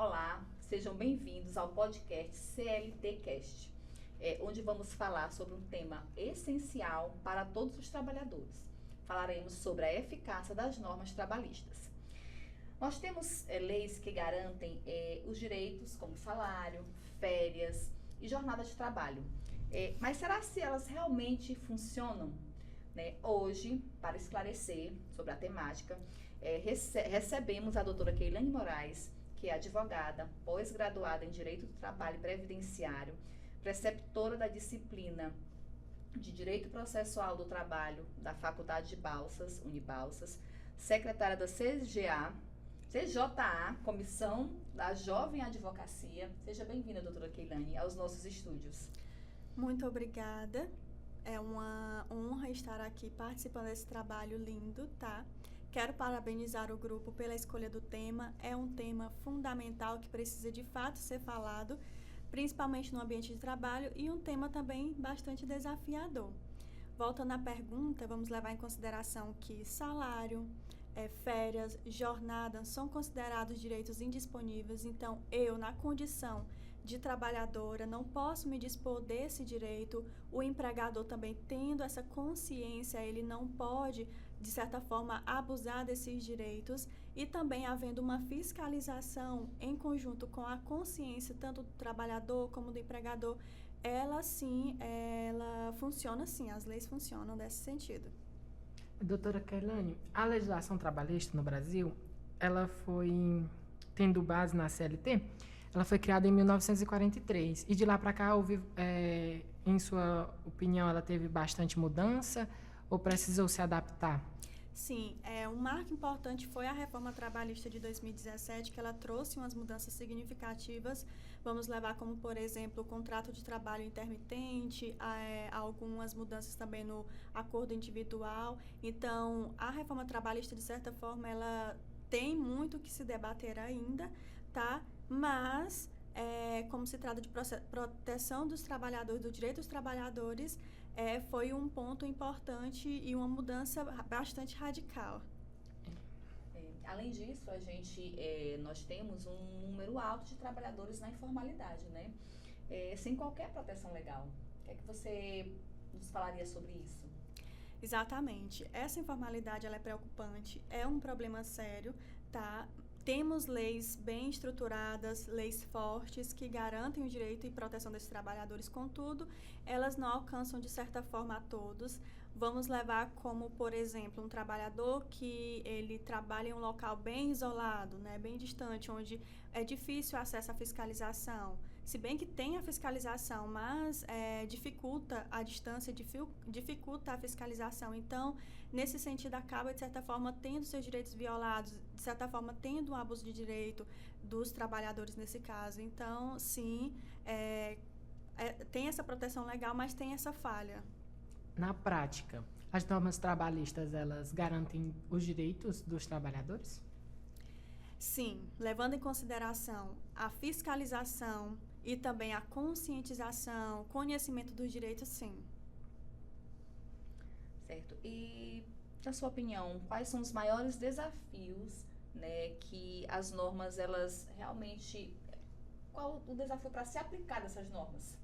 Olá, sejam bem-vindos ao podcast CLTcast, onde vamos falar sobre um tema essencial para todos os trabalhadores. Falaremos sobre a eficácia das normas trabalhistas. Nós temos leis que garantem os direitos como salário, férias e jornada de trabalho. Mas será se elas realmente funcionam? Hoje, para esclarecer sobre a temática, recebemos a doutora Keilane Moraes, que é advogada, pós-graduada em Direito do Trabalho e Previdenciário, preceptora da disciplina de Direito Processual do Trabalho da Faculdade de Balsas, Unibalsas, secretária da CJA, Comissão da Jovem Advocacia. Seja bem-vinda, doutora Keilane, aos nossos estúdios. Muito obrigada. É uma honra estar aqui participando desse trabalho lindo, tá? Quero parabenizar o grupo pela escolha do tema. É um tema fundamental que precisa de fato ser falado, principalmente no ambiente de trabalho, e um tema também bastante desafiador. Voltando à pergunta, vamos levar em consideração que salário, férias, jornada são considerados direitos indisponíveis. Então, eu, na condição de trabalhadora, não posso me dispor desse direito. O empregador também, tendo essa consciência, ele não pode, de certa forma, abusar desses direitos, e também havendo uma fiscalização em conjunto com a consciência tanto do trabalhador como do empregador, ela funciona sim, as leis funcionam nesse sentido. Doutora Keilane, a legislação trabalhista no Brasil, ela foi, tendo base na CLT, ela foi criada em 1943, e de lá para cá houve, em sua opinião, ela teve bastante mudança ou precisou se adaptar? Sim, um marco importante foi a reforma trabalhista de 2017, que ela trouxe umas mudanças significativas. Vamos levar como, por exemplo, o contrato de trabalho intermitente, algumas mudanças também no acordo individual. Então, a reforma trabalhista, de certa forma, ela tem muito que se debater ainda, tá? Mas, como se trata de proteção dos trabalhadores, do direito dos trabalhadores, foi um ponto importante e uma mudança bastante radical. Além disso, nós temos um número alto de trabalhadores na informalidade, né? Sem qualquer proteção legal. O que é que você nos falaria sobre isso? Exatamente. Essa informalidade, ela é preocupante, é um problema sério, tá? Temos leis bem estruturadas, leis fortes que garantem o direito e proteção desses trabalhadores, contudo, elas não alcançam de certa forma a todos. Vamos levar como, por exemplo, um trabalhador que ele trabalha em um local bem isolado, né, bem distante, onde é difícil o acesso à fiscalização. Se bem que tem a fiscalização, mas dificulta a distância, dificulta a fiscalização. Então, nesse sentido, acaba, de certa forma, tendo seus direitos violados, de certa forma, tendo um abuso de direito dos trabalhadores nesse caso. Então, sim, tem essa proteção legal, mas tem essa falha. Na prática, as normas trabalhistas, elas garantem os direitos dos trabalhadores? Sim, levando em consideração a fiscalização e também a conscientização, conhecimento dos direitos, sim. Certo. E, na sua opinião, quais são os maiores desafios, né, que as normas, elas realmente... Qual o desafio para se aplicar dessas normas?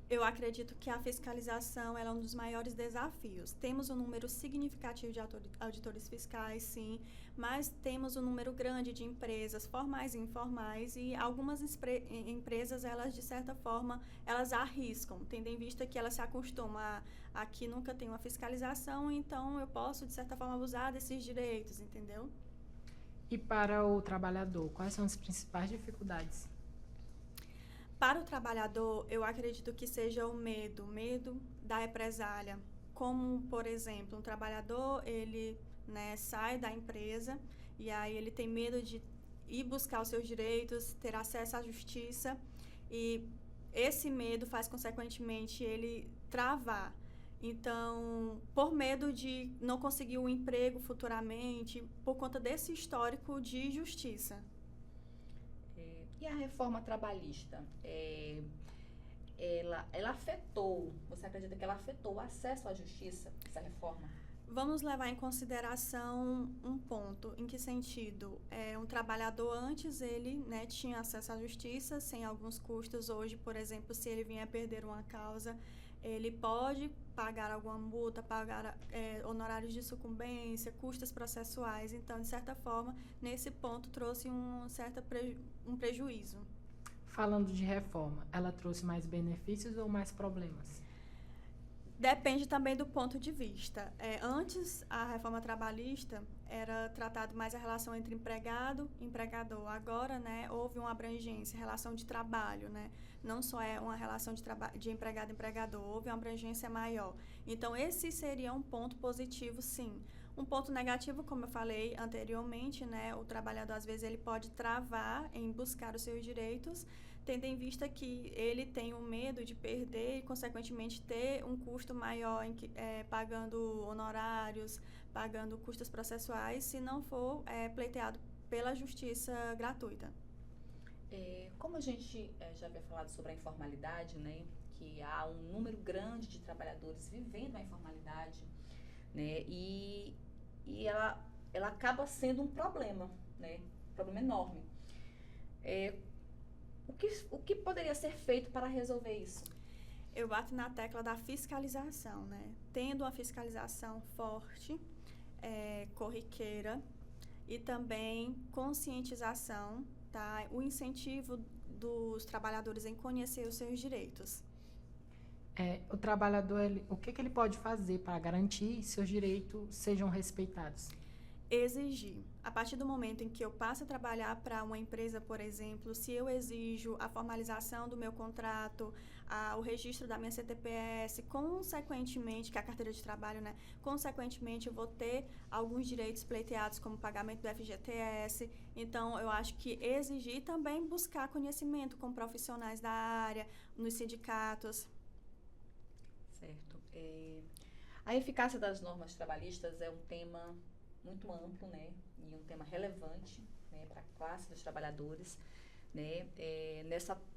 Eu acredito que a fiscalização ela é um dos maiores desafios. Temos um número significativo de auditores fiscais, sim, mas temos um número grande de empresas formais e informais, e algumas empresas, elas, de certa forma, elas arriscam, tendo em vista que elas se acostumam a que nunca tem uma fiscalização, então eu posso, de certa forma, abusar desses direitos, entendeu? E para o trabalhador, quais são as principais dificuldades? Para o trabalhador, eu acredito que seja o medo da represália. Como, por exemplo, um trabalhador, ele, né, sai da empresa e aí ele tem medo de ir buscar os seus direitos, ter acesso à justiça, e esse medo faz, consequentemente, ele travar. Então, por medo de não conseguir um emprego futuramente, por conta desse histórico de justiça. E a reforma trabalhista, ela afetou, você acredita que ela afetou o acesso à justiça, essa reforma? Vamos levar em consideração um ponto. Em que sentido? Um trabalhador antes, ele, né, tinha acesso à justiça sem alguns custos. Hoje, por exemplo, se ele vier perder uma causa, ele pode pagar alguma multa, pagar honorários de sucumbência, custos processuais. Então, de certa forma, nesse ponto trouxe um prejuízo. Falando de reforma, ela trouxe mais benefícios ou mais problemas? Depende também do ponto de vista. Antes, a reforma trabalhista era tratado mais a relação entre empregado e empregador. Agora, né, houve uma abrangência, relação de trabalho, né? Não só é uma relação de empregado e empregador, houve uma abrangência maior. Então, esse seria um ponto positivo, sim. Um ponto negativo, como eu falei anteriormente, né, o trabalhador, às vezes, ele pode travar em buscar os seus direitos, tendo em vista que ele tem o medo de perder e, consequentemente, ter um custo maior pagando honorários, pagando custos processuais, se não for pleiteado pela justiça gratuita. Como a gente já havia falado sobre a informalidade, né, que há um número grande de trabalhadores vivendo a informalidade, né, e ela acaba sendo um problema, né, um problema enorme. O que poderia ser feito para resolver isso? Eu bato na tecla da fiscalização, né? Tendo uma fiscalização forte, corriqueira e também conscientização, tá? O incentivo dos trabalhadores em conhecer os seus direitos. O trabalhador, o que ele pode fazer para garantir que seus direitos sejam respeitados? Exigir. A partir do momento em que eu passo a trabalhar para uma empresa, por exemplo, se eu exijo a formalização do meu contrato, o registro da minha CTPS, consequentemente, que é a carteira de trabalho, né? Consequentemente, eu vou ter alguns direitos pleiteados, como pagamento do FGTS. Então, eu acho que exigir também buscar conhecimento com profissionais da área, nos sindicatos. Certo. A eficácia das normas trabalhistas é um tema muito amplo, né, e um tema relevante, né, para a classe dos trabalhadores, né.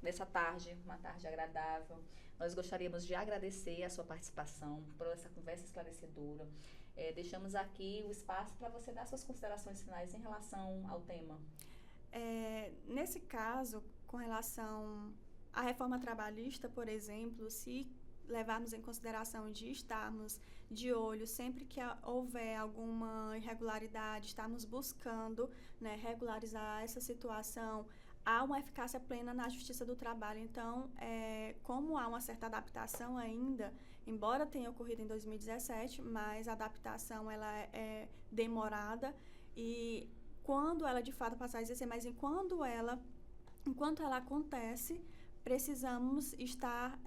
Nessa tarde, uma tarde agradável, nós gostaríamos de agradecer a sua participação, por essa conversa esclarecedora. Deixamos aqui o espaço para você dar suas considerações finais em relação ao tema. Nesse caso, com relação à reforma trabalhista, por exemplo, se levarmos em consideração de estarmos de olho sempre que houver alguma irregularidade, estarmos buscando, né, regularizar essa situação, há uma eficácia plena na Justiça do Trabalho. Então, como há uma certa adaptação ainda, embora tenha ocorrido em 2017, mas a adaptação ela é demorada e quando ela de fato passar a exercer, mas enquanto ela acontece, precisamos estar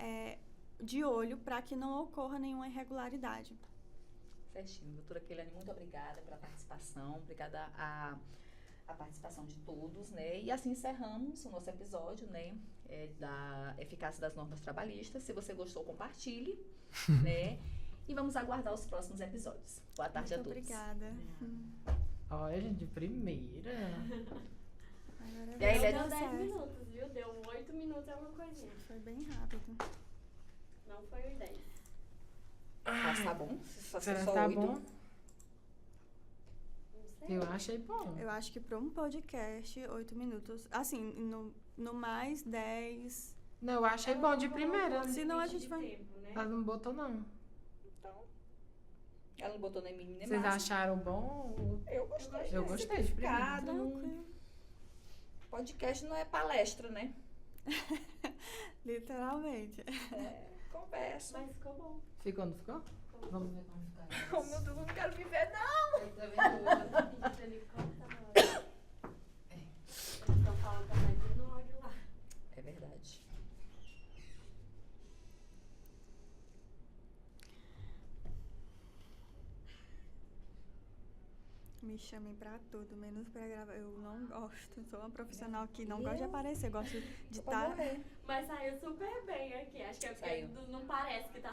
de olho para que não ocorra nenhuma irregularidade. Certinho. Doutora Keilane, muito obrigada pela participação, obrigada a participação de todos, né? E assim encerramos o nosso episódio, né, da eficácia das normas trabalhistas. Se você gostou, compartilhe, né? E vamos aguardar os próximos episódios. Boa tarde muito a todos. Obrigada. Olha, gente, de primeira. E aí, deu 10 minutos, viu? Deu 8 minutos é uma coisinha. Foi bem rápido. Não foi os 10. Mas tá bom? Será só que tá 8? bom? Não sei. Eu achei bom. Eu acho que para um podcast, 8 minutos. Assim, no mais 10. Não, eu achei bom de primeira. Senão a gente vai- Tempo, né? Ela não botou, não. Então, ela não botou nem mínimo nem Vocês máximo. acharam bom? Eu gostei. Eu gostei de primeira. Simplificado. Tranquilo. Podcast não é palestra, né? Literalmente. Conversa. Mas ficou bom. Ficou, não ficou? Vamos ver como fica. Oh, meu Deus, eu não quero viver, não. Eu tô vendo. Ele corta na hora. Eles estão falando também tudo no áudio lá. É verdade. Me chamem pra tudo, menos pra gravar. Eu não gosto. Sou uma profissional que não gosta de aparecer. Gosto de Pra estar. morrer. Mas saiu super bem aqui. Acho que é porque Saiu. não parece que tá